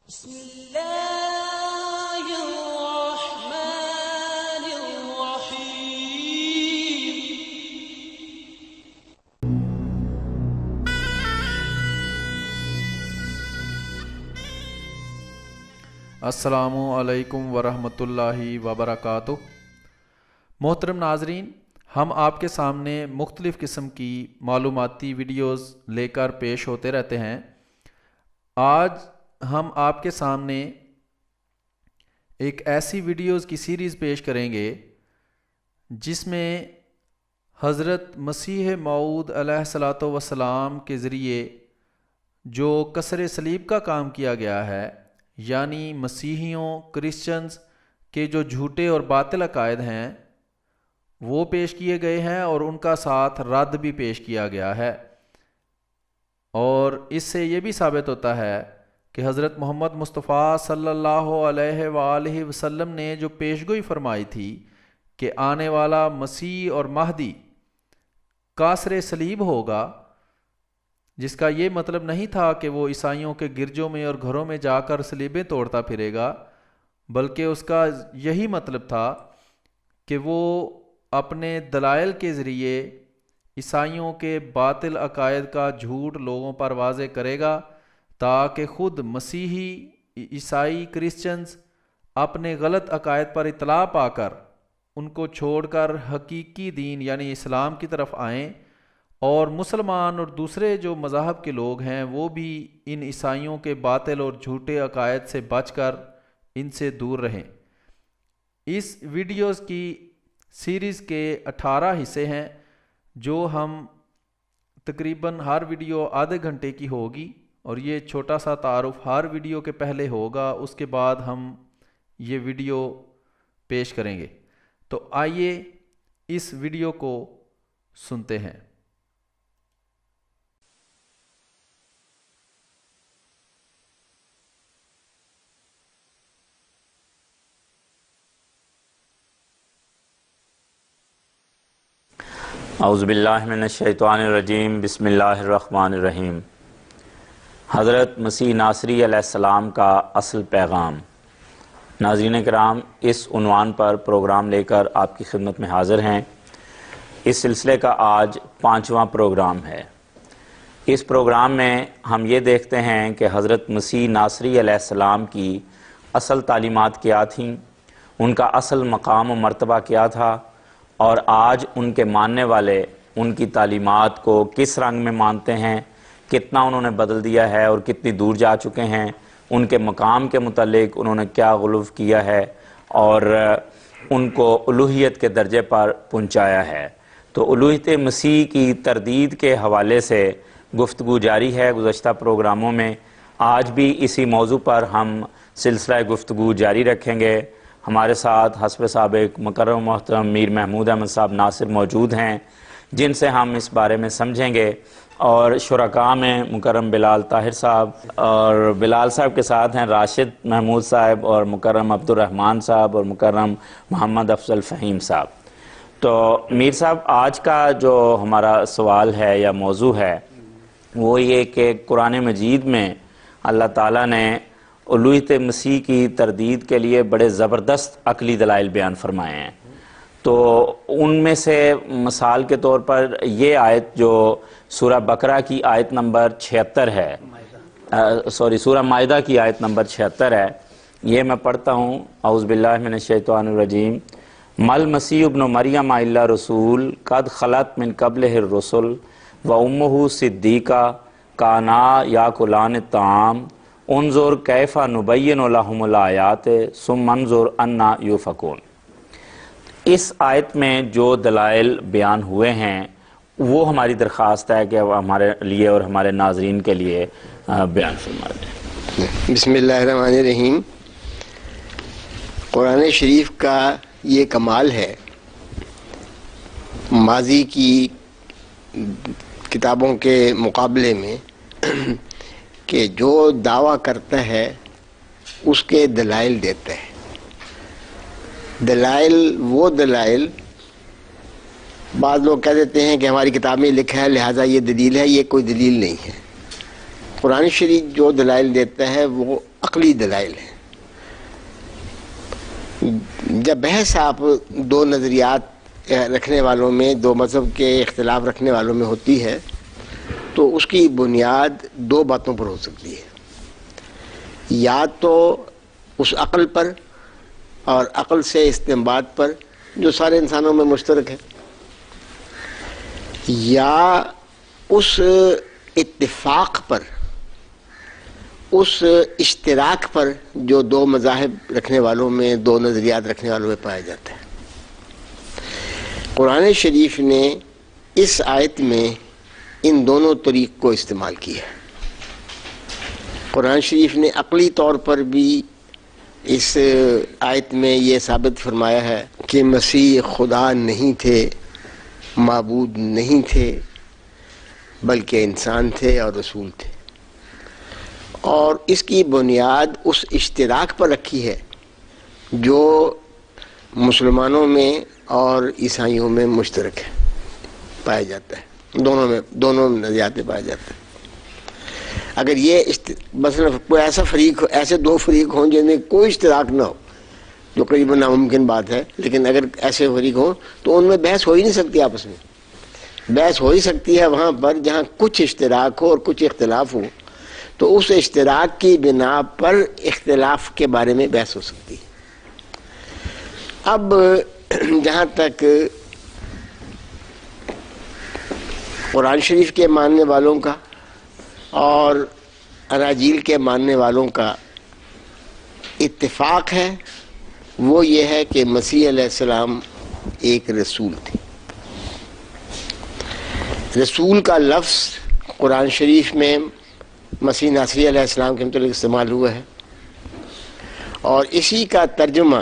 بسم اللہ الرحمن الرحیم۔ السلام علیکم ورحمۃ اللہ وبرکاتہ۔ محترم ناظرین، ہم آپ کے سامنے مختلف قسم کی معلوماتی ویڈیوز لے کر پیش ہوتے رہتے ہیں۔ آج ہم آپ کے سامنے ایک ایسی ویڈیوز کی سیریز پیش کریں گے جس میں حضرت مسیح موعود علیہ الصلوۃ والسلام کے ذریعے جو کسر صلیب کا کام کیا گیا ہے، یعنی مسیحیوں کرسچنز کے جو جھوٹے اور باطل عقائد ہیں وہ پیش کیے گئے ہیں، اور ان کا ساتھ رد بھی پیش کیا گیا ہے۔ اور اس سے یہ بھی ثابت ہوتا ہے کہ حضرت محمد مصطفیٰ صلی اللہ علیہ وآلہ وسلم نے جو پیشگوئی فرمائی تھی کہ آنے والا مسیح اور مہدی کاسر صلیب ہوگا، جس کا یہ مطلب نہیں تھا کہ وہ عیسائیوں کے گرجوں میں اور گھروں میں جا کر صلیبیں توڑتا پھرے گا، بلکہ اس کا یہی مطلب تھا کہ وہ اپنے دلائل کے ذریعے عیسائیوں کے باطل عقائد کا جھوٹ لوگوں پر واضح کرے گا، تاکہ خود مسیحی عیسائی کرسچنز اپنے غلط عقائد پر اطلاع پا کر ان کو چھوڑ کر حقیقی دین یعنی اسلام کی طرف آئیں، اور مسلمان اور دوسرے جو مذاہب کے لوگ ہیں وہ بھی ان عیسائیوں کے باطل اور جھوٹے عقائد سے بچ کر ان سے دور رہیں۔ اس ویڈیوز کی سیریز کے 18 حصے ہیں، جو ہم تقریباً ہر ویڈیو آدھے گھنٹے کی ہوگی، اور یہ چھوٹا سا تعارف ہر ویڈیو کے پہلے ہوگا، اس کے بعد ہم یہ ویڈیو پیش کریں گے۔ تو آئیے اس ویڈیو کو سنتے ہیں۔ اعوذ باللہ من الشیطان الرجیم، بسم اللہ الرحمن الرحیم۔ حضرت مسیح ناصری علیہ السلام کا اصل پیغام۔ ناظرین کرام، اس عنوان پر پروگرام لے کر آپ کی خدمت میں حاضر ہیں۔ اس سلسلے کا آج 5واں پروگرام ہے۔ اس پروگرام میں ہم یہ دیکھتے ہیں کہ حضرت مسیح ناصری علیہ السلام کی اصل تعلیمات کیا تھیں، ان کا اصل مقام و مرتبہ کیا تھا، اور آج ان کے ماننے والے ان کی تعلیمات کو کس رنگ میں مانتے ہیں، کتنا انہوں نے بدل دیا ہے اور کتنی دور جا چکے ہیں، ان کے مقام کے متعلق انہوں نے کیا غلو کیا ہے اور ان کو الوہیت کے درجے پر پہنچایا ہے۔ تو الوہیت مسیح کی تردید کے حوالے سے گفتگو جاری ہے گزشتہ پروگراموں میں۔ آج بھی اسی موضوع پر ہم سلسلہ گفتگو جاری رکھیں گے۔ ہمارے ساتھ حسب سابق مکرم محترم میر محمود احمد صاحب ناصر موجود ہیں، جن سے ہم اس بارے میں سمجھیں گے، اور شرکاء میں مکرم بلال طاہر صاحب، اور بلال صاحب کے ساتھ ہیں راشد محمود صاحب اور مکرم عبد الرحمن صاحب اور مکرم محمد افضل فہیم صاحب۔ تو میر صاحب، آج کا جو ہمارا سوال ہے یا موضوع ہے وہ یہ کہ قرآن مجید میں اللہ تعالیٰ نے الوہیت مسیح کی تردید کے لیے بڑے زبردست عقلی دلائل بیان فرمائے ہیں۔ تو ان میں سے مثال کے طور پر یہ آیت جو سورہ بقرہ کی آیت نمبر 76 ہے، سورہ مائدہ کی آیت نمبر 76 ہے، یہ میں پڑھتا ہوں۔ اعوذ باللہ من الشیطان الرجیم۔ مل مسیح ابن مریم الا رسول قد خلت من قبلہ الرسل و امہ صدیقہ کانا یاکلان الطعام انظر کیف نبین لہم الآیات ثم انظر انا یوفکون۔ اس آیت میں جو دلائل بیان ہوئے ہیں وہ ہماری درخواست ہے کہ وہ ہمارے لیے اور ہمارے ناظرین کے لیے بیان فرما دیں۔ بسم اللہ الرحمن الرحیم۔ قرآن شریف کا یہ کمال ہے ماضی کی کتابوں کے مقابلے میں کہ جو دعویٰ کرتا ہے اس کے دلائل دیتا ہے۔ دلائل وہ دلائل، بعض لوگ کہہ دیتے ہیں کہ ہماری کتاب میں لکھا ہے لہٰذا یہ دلیل ہے، یہ کوئی دلیل نہیں ہے۔ قرآن شریف جو دلائل دیتا ہے وہ عقلی دلائل ہیں. جب بحث آپ دو نظریات رکھنے والوں میں، دو مذہب کے اختلاف رکھنے والوں میں ہوتی ہے تو اس کی بنیاد دو باتوں پر ہو سکتی ہے. یا تو اس عقل پر اور عقل سے استنباط پر جو سارے انسانوں میں مشترک ہے، یا اس اتفاق پر، اس اشتراک پر جو دو مذاہب رکھنے والوں میں، دو نظریات رکھنے والوں میں پایا جاتا ہے. قرآن شریف نے اس آیت میں ان دونوں طریق کو استعمال کیا ہے. قرآن شریف نے عقلی طور پر بھی اس آیت میں یہ ثابت فرمایا ہے کہ مسیح خدا نہیں تھے، معبود نہیں تھے، بلکہ انسان تھے اور رسول تھے. اور اس کی بنیاد اس اشتراک پر رکھی ہے جو مسلمانوں میں اور عیسائیوں میں مشترک ہے، پایا جاتا ہے. دونوں نظریات میں پایا جاتا ہے. اگر یہ مثلا کوئی ایسا فریق ہو، ایسے دو فریق ہوں جن میں کوئی اشتراک نہ ہو، جو قریباً ناممکن بات ہے، لیکن اگر ایسے فریق ہوں تو ان میں بحث ہو ہی نہیں سکتی. آپس میں بحث ہو ہی سکتی ہے وہاں پر جہاں کچھ اشتراک ہو اور کچھ اختلاف ہو، تو اس اشتراک کی بنا پر اختلاف کے بارے میں بحث ہو سکتی ہے. اب جہاں تک قرآن شریف کے ماننے والوں کا اور اناجیل کے ماننے والوں کا اتفاق ہے، وہ یہ ہے کہ مسیح علیہ السلام ایک رسول تھے. رسول کا لفظ قرآن شریف میں مسیح ناصری علیہ السلام کے متعلق استعمال ہوا ہے، اور اسی کا ترجمہ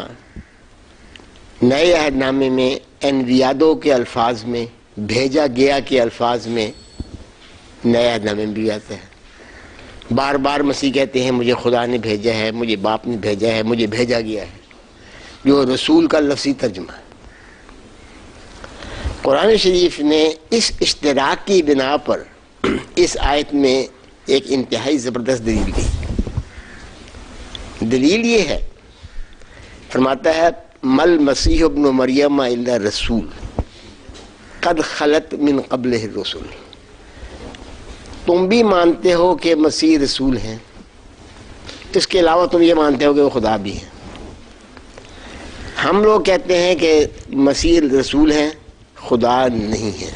نئے عہد نامے میں انویادو کے الفاظ میں، بھیجا گیا کے الفاظ میں نئے عہد نامے میں بھی آتا ہے. بار بار مسیح کہتے ہیں مجھے خدا نے بھیجا ہے، مجھے باپ نے بھیجا ہے، مجھے بھیجا گیا ہے، جو رسول کا لفظی ترجمہ ہے. قرآن شریف نے اس اشتراک کی بنا پر اس آیت میں ایک انتہائی زبردست دلیل دی. دلیل یہ ہے، فرماتا ہے مل مسیح ابن مریم الا رسول قد خلت من قبلہ الرسل. تم بھی مانتے ہو کہ مسیح رسول ہیں، اس کے علاوہ تم یہ مانتے ہو کہ وہ خدا بھی ہیں. ہم لوگ کہتے ہیں کہ مسیح رسول ہیں، خدا نہیں ہے.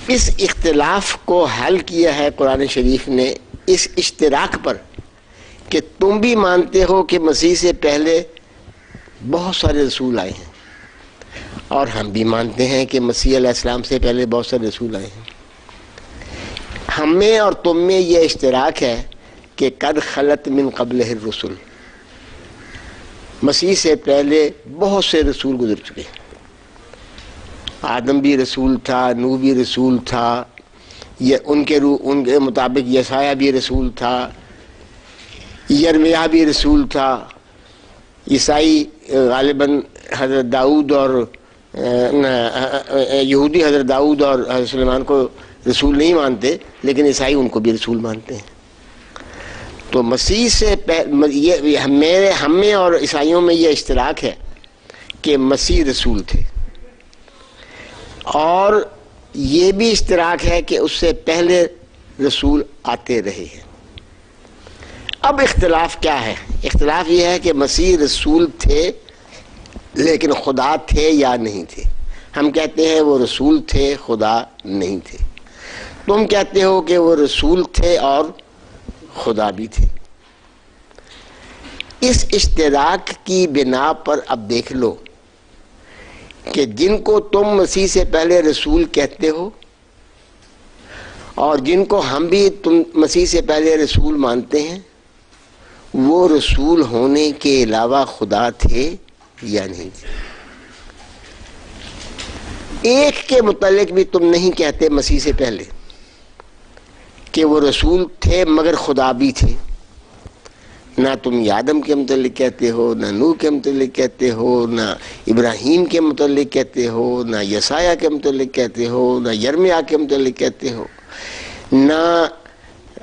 اس اختلاف کو حل کیا ہے قرآن شریف نے اس اشتراک پر کہ تم بھی مانتے ہو کہ مسیح سے پہلے بہت سارے رسول آئے ہیں، اور ہم بھی مانتے ہیں کہ مسیح علیہ السلام سے پہلے بہت سارے رسول آئے ہیں. ہم میں اور تم میں یہ اشتراک ہے کہ قد خلت من قبلہ الرسل، مسیح سے پہلے بہت سے رسول گزر چکے. آدم بھی رسول تھا، نوح بھی رسول تھا، ان کے مطابق یسایہ بھی رسول تھا، یرمیہ بھی رسول تھا. عیسائی غالباً حضرت داؤد اور یہودی حضرت داؤد اور حضرت سلیمان کو رسول نہیں مانتے، لیکن عیسائی ان کو بھی رسول مانتے ہیں. تو مسیح سے ہم میں اور عیسائیوں میں یہ اشتراک ہے کہ مسیح رسول تھے، اور یہ بھی اشتراک ہے کہ اس سے پہلے رسول آتے رہے ہیں. اب اختلاف کیا ہے؟ اختلاف یہ ہے کہ مسیح رسول تھے لیکن خدا تھے یا نہیں تھے. ہم کہتے ہیں وہ رسول تھے، خدا نہیں تھے. تم کہتے ہو کہ وہ رسول تھے اور خدا بھی تھے. اس اشتراک کی بنا پر اب دیکھ لو کہ جن کو تم مسیح سے پہلے رسول کہتے ہو اور جن کو ہم بھی تم مسیح سے پہلے رسول مانتے ہیں، وہ رسول ہونے کے علاوہ خدا تھے یا نہیں تھے. ایک کے متعلق بھی تم نہیں کہتے مسیح سے پہلے کہ وہ رسول تھے مگر خدا بھی تھے. نہ تم آدم کے متعلق کہتے ہو، نہ نوح کے متعلق کہتے ہو، نہ ابراہیم کے متعلق کہتے ہو، نہ یسایہ کے متعلق کہتے ہو، نہ یرمیہ کے متعلق کہتے ہو، نہ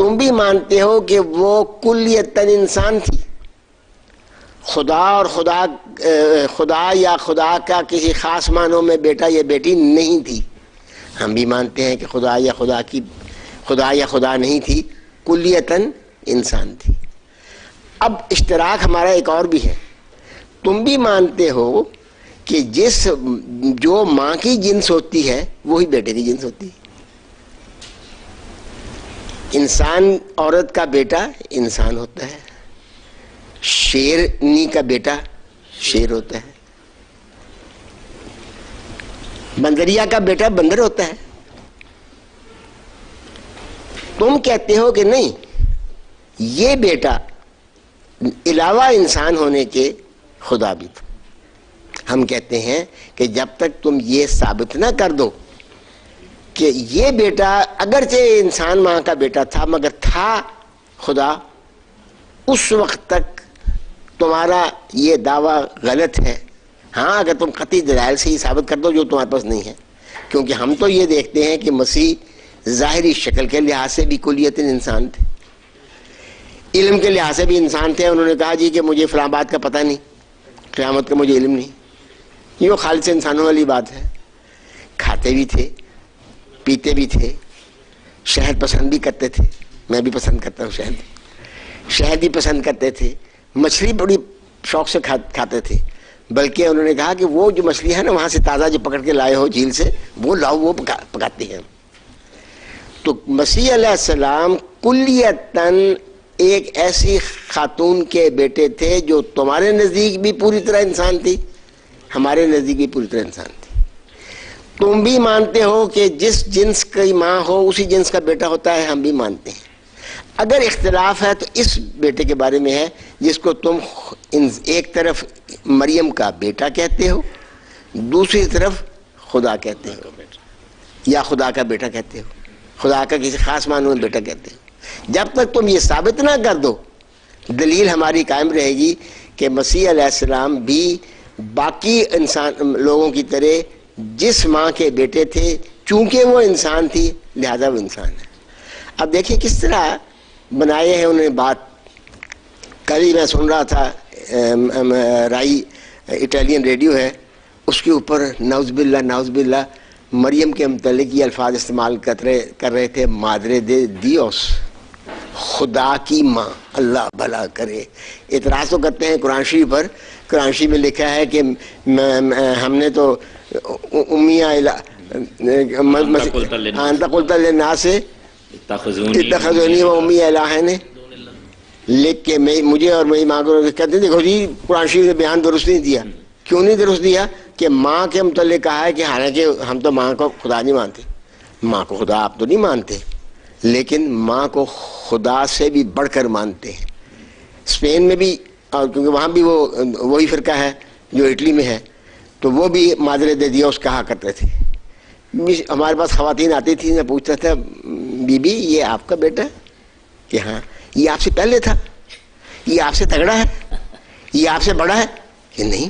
تم بھی مانتے ہو کہ وہ کلیتاً انسان تھی، خدا اور خدا یا خدا کا کسی خاص معنوں میں بیٹا یا بیٹی نہیں تھی۔ ہم بھی مانتے ہیں کہ خدا یا خدا نہیں تھی، کلیتاً انسان تھی۔ اب اشتراک ہمارا ایک اور بھی ہے، تم بھی مانتے ہو کہ جو ماں کی جنس ہوتی ہے وہی بیٹے کی جنس ہوتی ہے۔ انسان عورت کا بیٹا انسان ہوتا ہے، شیرنی کا بیٹا شیر ہوتا ہے، بندریا کا بیٹا بندر ہوتا ہے۔ تم کہتے ہو کہ نہیں، یہ بیٹا علاوہ انسان ہونے کے خدا بھی تھا۔ ہم کہتے ہیں کہ جب تک تم یہ ثابت نہ کر دو کہ یہ بیٹا اگرچہ انسان ماں کا بیٹا تھا مگر تھا خدا، اس وقت تک تمہارا یہ دعویٰ غلط ہے۔ ہاں اگر تم قطعی دلائل سے ہی ثابت کر دو جو تمہارے پاس نہیں ہے، کیونکہ ہم تو یہ دیکھتے ہیں کہ مسیح ظاہری شکل کے لحاظ سے بھی کلیتاً انسان تھے، علم کے لحاظ سے بھی انسان تھے۔ انہوں نے کہا جی کہ مجھے فلاں بات کا پتہ نہیں، قیامت کا مجھے علم نہیں، یہ خالص انسانوں والی بات ہے۔ کھاتے بھی تھے، پیتے بھی تھے، شہد پسند بھی کرتے تھے، میں بھی پسند کرتا ہوں شہد بھی پسند کرتے تھے، مچھلی بڑی شوق سے کھاتے تھے، بلکہ انہوں نے کہا کہ وہ جو مچھلی ہے نا وہاں سے تازہ جو پکڑ کے لائے ہو جھیل سے وہ لاؤ، وہ پکاتے ہیں۔ تو مسیح علیہ السلام کلیتاً ایک ایسی خاتون کے بیٹے تھے جو تمہارے نزدیک بھی پوری طرح انسان تھی، ہمارے نزدیک بھی پوری طرح انسان تھی۔ تم بھی مانتے ہو کہ جس جنس کی ماں ہو اسی جنس کا بیٹا ہوتا ہے، ہم بھی مانتے ہیں۔ اگر اختلاف ہے تو اس بیٹے کے بارے میں ہے جس کو تم ایک طرف مریم کا بیٹا کہتے ہو، دوسری طرف خدا کہتے ہو، یا خدا کا بیٹا کہتے ہو، خدا کا کسی خاص معنوں میں بیٹا کہتے ہو۔ جب تک تم یہ ثابت نہ کر دو، دلیل ہماری قائم رہے گی کہ مسیح علیہ السلام بھی باقی انسان لوگوں کی طرح جس ماں کے بیٹے تھے، چونکہ وہ انسان تھی لہذا وہ انسان ہے۔ اب دیکھیں کس طرح بنائے ہیں انہوں نے بات۔ کل ہی میں سن رہا تھا رائی اٹالین ریڈیو ہے، اس کے اوپر نعوذ باللہ مریم کے متعلق یہ الفاظ استعمال کر رہے تھے، مادر دے دیوس، خدا کی ماں، اللہ بھلا کرے۔ اعتراض تو کرتے ہیں قرآن شریف پر، قرآن شریف میں لکھا ہے کہ ہم نے تو امیہ انت قلت للناس اتخذونی و امی الہین، لکھ کے مجھے اور میری ماں کو کہتے ہیں دیکھو جی قرآن شریف نے بیان درست نہیں دیا۔ کیوں نہیں درست دیا؟ کہ ماں کے متعلق کہا ہے کہ حالانکہ ہم تو ماں کو خدا نہیں مانتے، ماں کو خدا آپ تو نہیں مانتے، لیکن ماں کو خدا سے بھی بڑھ کر مانتے ہیں۔ اسپین میں بھی، اور کیونکہ وہاں بھی وہی فرقہ ہے جو اٹلی میں ہے، تو وہ بھی مادر دے دیوس کہا کرتے تھے۔ ہمارے پاس خواتین آتی تھیں، میں پوچھتا تھا بی بی یہ آپ کا بیٹا ہے؟ کہ ہاں۔ یہ آپ سے پہلے تھا؟ یہ آپ سے تگڑا ہے؟ یہ آپ سے بڑا ہے؟ کہ نہیں۔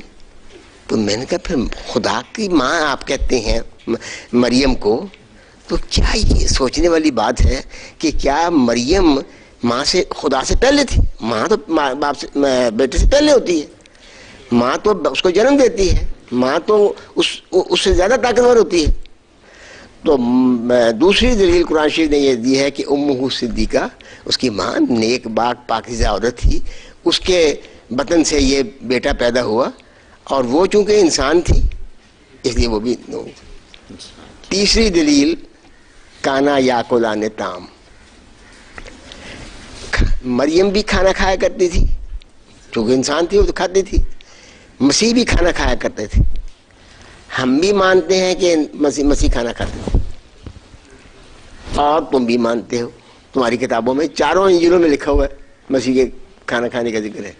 تو میں نے کہا پھر خدا کی ماں آپ کہتے ہیں مریم کو، تو کیا یہ سوچنے والی بات ہے کہ کیا مریم ماں سے خدا سے پہلے تھی؟ ماں تو باپ سے بیٹے سے پہلے ہوتی ہے، ماں تو اس کو جنم دیتی ہے، ماں تو اس سے زیادہ طاقتور ہوتی ہے۔ تو دوسری دلیل قرآن شریف نے یہ دی ہے کہ امہ صدیقہ، اس کی ماں نیک باک پاکیزہ عورت تھی، اس کے بطن سے یہ بیٹا پیدا ہوا، اور وہ چونکہ انسان تھی اس لیے وہ بھی۔ تیسری دلیل کانا یاکلان طعام، مریم بھی کھانا کھایا کرتی تھی، چونکہ انسان تھی وہ تو کھاتی تھی، مسیح بھی کھانا کھایا کرتے تھے۔ ہم بھی مانتے ہیں کہ مسیح کھانا کھاتے تھے، اور تم بھی مانتے ہو، تمہاری کتابوں میں چاروں انجیلوں میں لکھا ہوا ہے مسیح کے کھانا کھانے کا ذکر ہے۔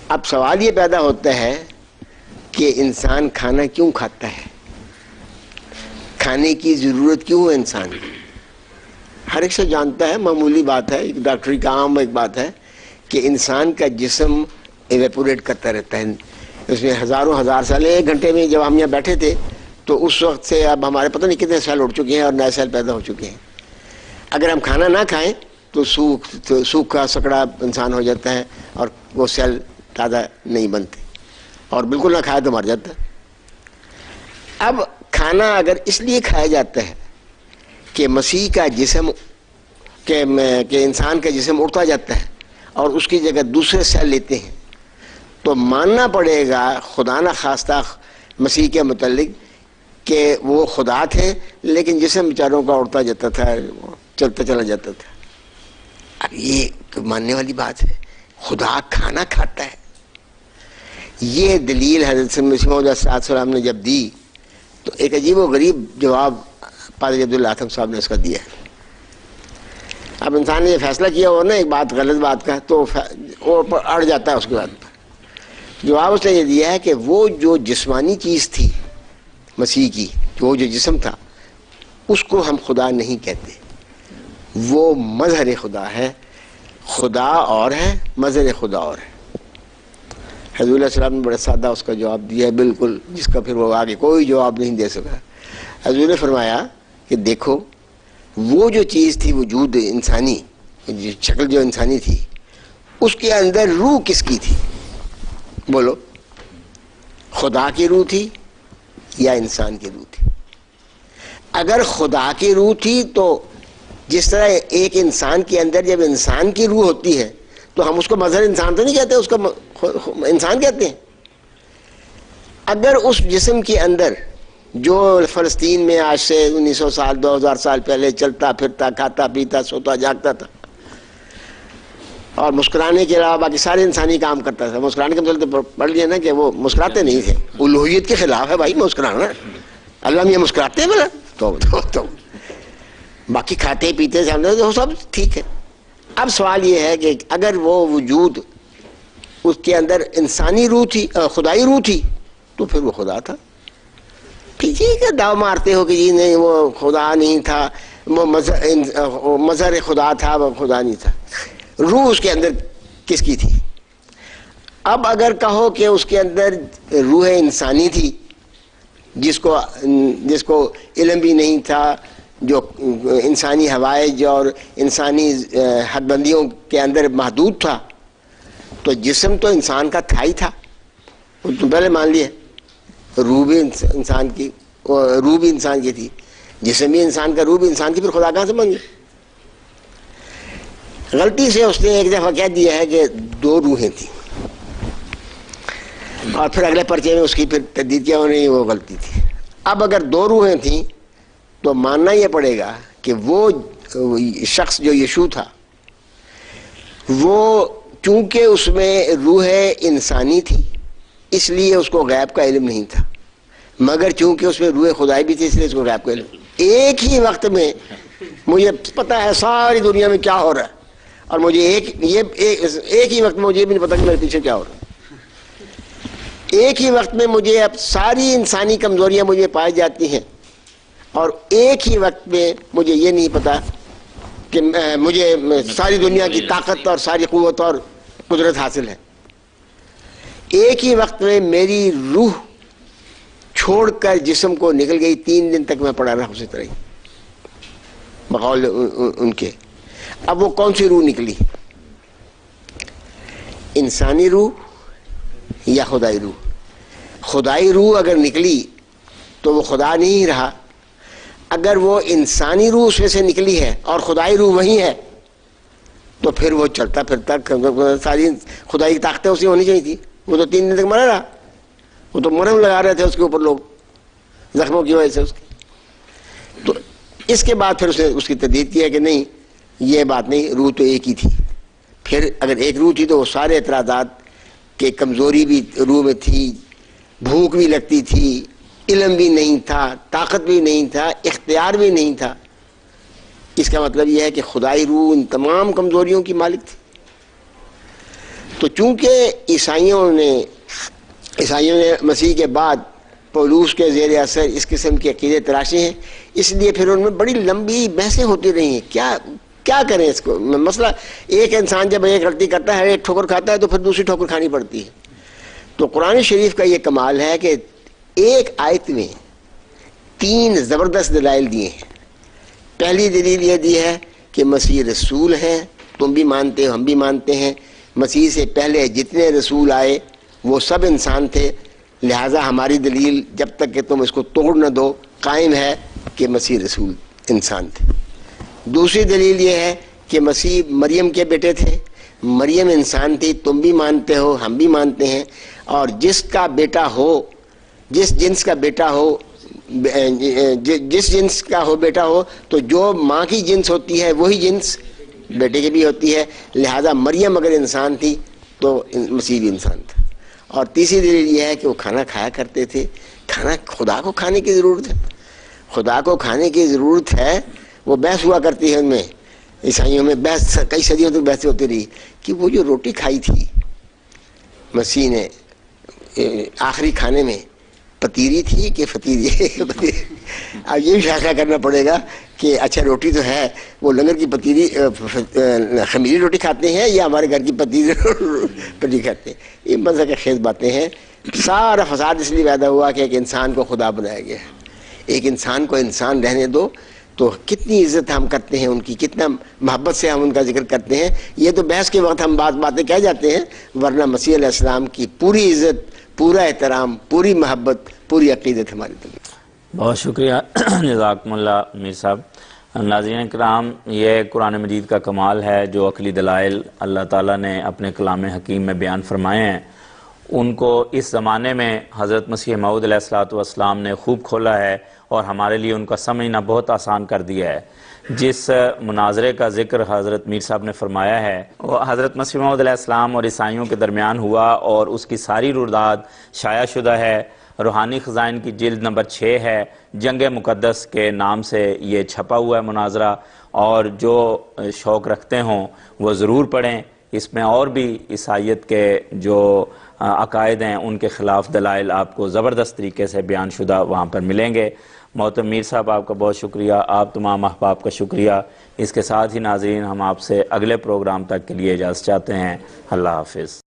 اب سوال یہ پیدا ہوتا ہے کہ انسان کھانا کیوں کھاتا ہے، کھانے کی ضرورت کیوں ہے انسان؟ ہر ایک سے جانتا ہے، معمولی بات ہے، ایک ڈاکٹری کا عام ایک بات ہے کہ انسان کا جسم ایویپوریٹ کرتا رہتا ہے، اس میں ہزاروں ہزار سال، ایک گھنٹے میں جب ہم یہاں بیٹھے تھے تو اس وقت سے اب ہمارے پتہ نہیں کتنے سیل اڑ چکے ہیں اور نئے سیل پیدا ہو چکے ہیں۔ اگر ہم کھانا نہ کھائیں تو سوکھا سکڑا انسان ہو جاتا ہے اور وہ سیل تازہ نہیں بنتے، اور بالکل نہ کھائے تو مر جاتا ہے۔ اب کھانا اگر اس لیے کھایا جاتا ہے کہ مسیح کا جسم کہ انسان کا جسم اڑتا جاتا ہے اور اس کی جگہ دوسرے سیل لیتے ہیں، تو ماننا پڑے گا خدا نہ خواستہ مسیح کے متعلق کہ وہ خدا تھے لیکن جسم بیچاروں کا اڑتا جاتا تھا، چلتا چلا جاتا تھا۔ اب یہ ماننے والی بات ہے، خدا کھانا کھاتا ہے۔ یہ دلیل حضرت مسیح موعود علیہ السلام نے جب دی تو ایک عجیب و غریب جواب پادری عبداللہ آتم صاحب نے اس کا دیا ہے۔ اب انسان نے یہ فیصلہ کیا ہو نا ایک بات غلط بات کا تو وہ اڑ جاتا ہے اس کے بعد۔ جواب اس نے یہ دیا ہے کہ وہ جو جسمانی چیز تھی مسیح کی، وہ جو جسم تھا، اس کو ہم خدا نہیں کہتے، وہ مظہر خدا ہے۔ خدا اور ہے، مظہر خدا اور ہے۔ حضور علیہ السلام نے بڑا سادہ اس کا جواب دیا ہے، بالکل جس کا پھر وہ آگے کوئی جواب نہیں دے سکا۔ حضور نے فرمایا کہ دیکھو وہ جو چیز تھی وجود انسانی، شکل جو انسانی تھی، اس کے اندر روح کس کی تھی؟ بولو، خدا کی روح تھی یا انسان کی روح تھی؟ اگر خدا کی روح تھی تو جس طرح ایک انسان کے اندر جب انسان کی روح ہوتی ہے تو ہم اس کو مظہر انسان تو نہیں کہتے، اس کو انسان کہتے ہیں۔ اگر اس جسم کے اندر جو فلسطین میں آج سے 1900 سال 2000 سال پہلے چلتا پھرتا کھاتا پیتا سوتا جاگتا تھا اور مسکرانے کے علاوہ باقی سارے انسانی کام کرتا تھا، مسکرانے کا مطلب تو پڑھ لیا نا کہ وہ مسکراتے نہیں تھے، الوہیت کے خلاف ہے بھائی مسکرانا، اللہ میں یہ مسکراتے ہیں بلا تو باقی کھاتے پیتے تو سب ٹھیک ہے۔ اب سوال یہ ہے کہ اگر وہ وجود اس کے اندر انسانی روح تھی، خدائی روح تھی، تو پھر وہ خدا تھا۔ ٹھیک ہے، داؤ مارتے ہو کہ جی نہیں وہ خدا نہیں تھا، وہ مظہر خدا تھا، وہ خدا نہیں تھا۔ روح اس کے اندر کس کی تھی؟ اب اگر کہو کہ اس کے اندر روح انسانی تھی جس کو علم بھی نہیں تھا، جو انسانی حوائج اور انسانی حد بندیوں کے اندر محدود تھا، تو جسم تو انسان کا تھا ہی تھا، وہ تو پہلے مان لیے۔ روح بھی انسان کی، روح بھی انسان کی تھی، جسم بھی انسان کا، روح بھی انسان کی، پھر خدا کہاں سے بن گئی؟ غلطی سے اس نے ایک دفعہ کہہ دیا ہے کہ 2 روحیں تھیں، اور پھر اگلے پرچے میں اس کی پھر تردید کیا ہو نہیں، وہ غلطی تھی۔ اب اگر 2 روحیں تھیں تو ماننا یہ پڑے گا کہ وہ شخص جو یشوع تھا، وہ چونکہ اس میں روح انسانی تھی اس لیے اس کو غیب کا علم نہیں تھا، مگر چونکہ اس میں روح خدائی بھی تھی اس لیے اس کو غیب کا علم۔ ایک ہی وقت میں مجھے پتہ ہے ساری دنیا میں کیا ہو رہا ہے، اور مجھے ایک ہی وقت میں مجھے بھی نہیں پتا کہ میرے پیچھے کیا ہو رہا ہے۔ ایک ہی وقت میں مجھے اب ساری انسانی کمزوریاں مجھے پائی جاتی ہیں، اور ایک ہی وقت میں مجھے یہ نہیں پتا کہ مجھے ساری دنیا کی طاقت اور ساری قوت اور قدرت حاصل ہے۔ ایک ہی وقت میں میری روح چھوڑ کر جسم کو نکل گئی، 3 دن تک میں پڑا رہا اسی طرح ہی بقول ان کے۔ اب وہ کون سی روح نکلی؟ انسانی روح یا خدائی روح؟ خدائی روح اگر نکلی تو وہ خدا نہیں رہا، اگر وہ انسانی روح اس میں سے نکلی ہے اور خدائی روح وہی ہے تو پھر وہ چلتا پھرتا ساری خدائی کی طاقتیں اسی ہونی چاہیے تھی۔ وہ تو 3 دن تک مرا رہا، وہ تو مرہم لگا رہے تھے اس کے اوپر لوگ زخموں کی وجہ سے اس کی۔ تو اس کے بعد پھر اس کی تردید کی ہے کہ نہیں یہ بات نہیں، روح تو ایک ہی تھی۔ پھر اگر ایک روح تھی تو وہ سارے اعتراضات کہ کمزوری بھی روح میں تھی، بھوک بھی لگتی تھی، علم بھی نہیں تھا، طاقت بھی نہیں تھا، اختیار بھی نہیں تھا، اس کا مطلب یہ ہے کہ خدائی روح ان تمام کمزوریوں کی مالک تھی۔ تو چونکہ عیسائیوں نے مسیح کے بعد پولوس کے زیر اثر اس قسم کے عقیدے تراشے ہیں، اس لیے پھر ان میں بڑی لمبی بحثیں ہوتی رہی ہیں۔ کیا کریں اس کو؟ مسئلہ ایک انسان جب ایک غلطی کرتا ہے، ایک ٹھوکر کھاتا ہے تو پھر دوسری ٹھوکر کھانی پڑتی ہے۔ تو قرآن شریف کا یہ کمال ہے کہ ایک آیت میں 3 زبردست دلائل دیے ہیں۔ پہلی دلیل یہ دی ہے کہ مسیح رسول ہیں، تم بھی مانتے ہو، ہم بھی مانتے ہیں۔ مسیح سے پہلے جتنے رسول آئے وہ سب انسان تھے، لہٰذا ہماری دلیل جب تک کہ تم اس کو توڑ نہ دو قائم ہے کہ مسیح رسول انسان تھے۔ دوسری دلیل یہ ہے کہ مسیح مریم کے بیٹے تھے، مریم انسان تھی، تم بھی مانتے ہو، ہم بھی مانتے ہیں۔ اور جس کا بیٹا ہو، جس جنس کا بیٹا ہو، جس جنس کا ہو بیٹا ہو، تو جو ماں کی جنس ہوتی ہے وہی جنس بیٹے کی بھی ہوتی ہے، لہذا مریم اگر انسان تھی تو مسیح بھی انسان تھا۔ اور تیسری دلیل یہ ہے کہ وہ کھانا کھایا کرتے تھے۔ کھانا خدا کو کھانے کی ضرورت ہے، خدا کو کھانے کی ضرورت ہے۔ وہ بحث ہوا کرتی ہے ان میں، عیسائیوں میں بحث کئی صدیوں تک بحث ہوتی رہی کہ وہ جو روٹی کھائی تھی مسیح نے آخری کھانے میں، پتیری تھی کہ فتیری؟ اب یہ بھی فیصلہ کرنا پڑے گا کہ اچھا روٹی تو ہے، وہ لنگر کی پتیری خمیری روٹی کھاتے ہیں یا ہمارے گھر کی پتیری کھاتے ہیں؟ یہ مزہ کے خیز باتیں ہیں۔ سارا فساد اس لیے پیدا ہوا کہ ایک انسان کو خدا بنایا گیا۔ ایک انسان کو انسان رہنے دو تو کتنی عزت ہم کرتے ہیں ان کی، کتنا محبت سے ہم ان کا ذکر کرتے ہیں۔ یہ تو بحث کے وقت ہم باتیں کہہ جاتے ہیں، ورنہ مسیح علیہ السلام کی پوری عزت، پورا احترام، پوری محبت، پوری عقیدت ہماری طرف۔ بہت شکریہ جزاکم اللہ میر صاحب۔ ناظرین کرام، یہ قرآن مجید کا کمال ہے، جو عقلی دلائل اللہ تعالیٰ نے اپنے کلام حکیم میں بیان فرمائے ہیں، ان کو اس زمانے میں حضرت مسیح موعود علیہ السلام نے خوب کھولا ہے اور ہمارے لیے ان کا سمجھنا بہت آسان کر دیا ہے۔ جس مناظرے کا ذکر حضرت میر صاحب نے فرمایا ہے وہ حضرت مسیح موعود علیہ السلام اور عیسائیوں کے درمیان ہوا، اور اس کی ساری روداد شائع شدہ ہے۔ روحانی خزائن کی جلد نمبر 6 ہے، جنگ مقدس کے نام سے یہ چھپا ہوا ہے مناظرہ، اور جو شوق رکھتے ہوں وہ ضرور پڑھیں۔ اس میں اور بھی عیسائیت کے جو عقائد ہیں ان کے خلاف دلائل آپ کو زبردست طریقے سے بیان شدہ وہاں پر ملیں گے۔ محترم میر صاحب، آپ کا بہت شکریہ، آپ تمام احباب کا شکریہ۔ اس کے ساتھ ہی ناظرین، ہم آپ سے اگلے پروگرام تک کے لیے اجازت چاہتے ہیں۔ اللہ حافظ۔